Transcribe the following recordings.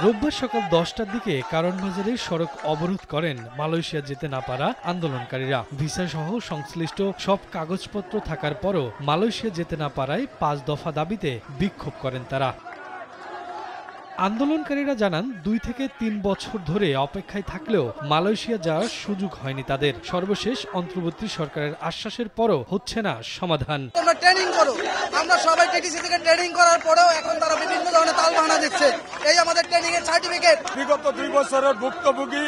রোববার সকাল 10টার দিকে কারণ বাজারে সড়ক অবরোধ করেন মালয়েশিয়া যেতে না পারা আন্দোলনকারীরা। ভিসা সহ সংশ্লিষ্ট সব কাগজপত্র থাকার পরও মালয়েশিয়া যেতে না পারায় 5 দফা দাবিতে বিক্ষোভ করেন তারা। আন্দোলনকারীরা জানান 2 থেকে 3 বছর ধরে অপেক্ষায় থাকলেও মালয়েশিয়া যাওয়ার সুযোগ হয়নি তাদের। সর্বশেষ অন্তর্বর্তী সরকারের আশ্বাসের পরও হচ্ছে না সমাধান। তোমরা ট্রেনিং করো, আমরা সবাই টিটিসি থেকে ট্রেনিং করার পরেও এখন তারা বিভিন্ন ধরনের তালবাহানা দিচ্ছে। এই আমাদের ট্রেনিং এর সার্টিফিকেট। বিগত 2 বছরের ভুক্তভোগী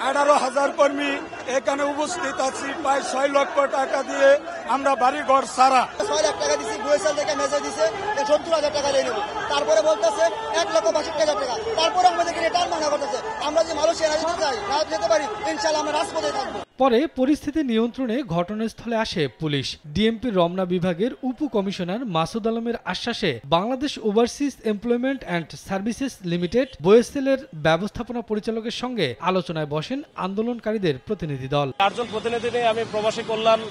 18,000 কর্মী এখানে উপস্থিত আছি। প্রায় 6 লক্ষ টাকা দিয়ে আমরা বাড়ি ঘর সারা 6 লাখ টাকা দিছি, বুয়েসেল থেকে মেসেজ দিছে 70,000 টাকা দিয়ে নেব। তারপরে বলতেছে 1,62,000 টাকা। তারপরে আমাদেরকে রিটার্ন মানা করতেছে। আমরা যে মালয়েশিয়া যেতে চাই, না যেতে পারি, ইনশাআল্লাহ আমরা রাজপথে থাকবো। পরে পরিস্থিতি নিয়ন্ত্রণে ঘটনাস্থলে আসে পুলিশ। ডিএমপির রমনা বিভাগের উপকমিশনার মাসুদ আলমের আশ্বাসে Bangladesh overseas employment and services limited বোয়েসেলের ব্যবস্থাপনা পরিচালকের সঙ্গে আলোচনায় বসেন আন্দোলনকারীদের প্রতিনিধি দল। 4 জন প্রতিনিধি নিয়ে আমি প্রবাসী কল্যাণ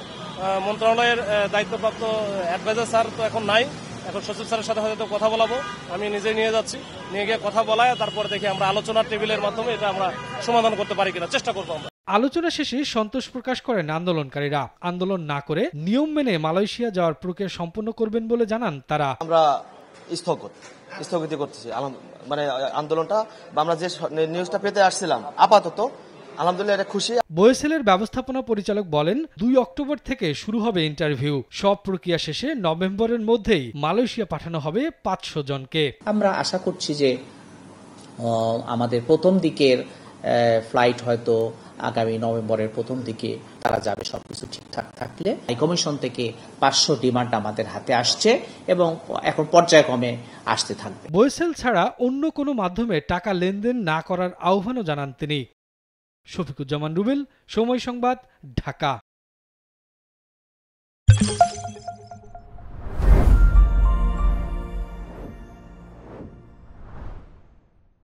মন্ত্রণালয়ের দায়িত্বপ্রাপ্ত অ্যাডভাইজার স্যার তো এখন নাই, এখন সচিব স্যারের সাথে হয়তো কথা বলাবো। আমি নিজে নিয়ে যাচ্ছি, নিয়ে গিয়ে কথা বলায় তারপরে দেখি আমরা আলোচনার টেবিলের মাধ্যমে এটা আমরা সমাধান করতে পারি কিনা চেষ্টা করবো আমরা। আলোচনা শেষে সন্তোষ প্রকাশ করেন আন্দোলনকারীরা। আন্দোলন না করে নিয়ম মেনে মালয়েশিয়া যাওয়ার প্রক্রিয়া সম্পন্ন করবেন বলে জানান তারা। আমরা স্থগিত করতেছি মানে আন্দোলনটা বা আমরা যে নিউজটা পেতে আসছিলাম আপাতত আলহামদুলিল্লাহ এটা খুশি। বোয়েসেলের ব্যবস্থাপনা পরিচালক বলেন 2 অক্টোবর থেকে শুরু হবে ইন্টারভিউ। সব প্রক্রিয়া শেষে নভেম্বরের মধ্যেই মালয়েশিয়া পাঠানো হবে 500 জনকে। আমরা আশা করছি যে আমাদের প্রথম দিকের ফ্লাইট হয়তো আগামী নভেম্বরের প্রথম দিকে তারা যাবে, সবকিছু ঠিকঠাক থাকলে। এই কমিশন থেকে 500 ডিমান্ড আমাদের হাতে আসছে এবং এখন পর্যায়ক্রমে আসতে থাকবে। বোয়েসেল ছাড়া অন্য কোনো মাধ্যমে টাকা লেনদেন না করার আহ্বানও জানান তিনি। শফিকুজ্জামান রুবেল, সময় সংবাদ, ঢাকা।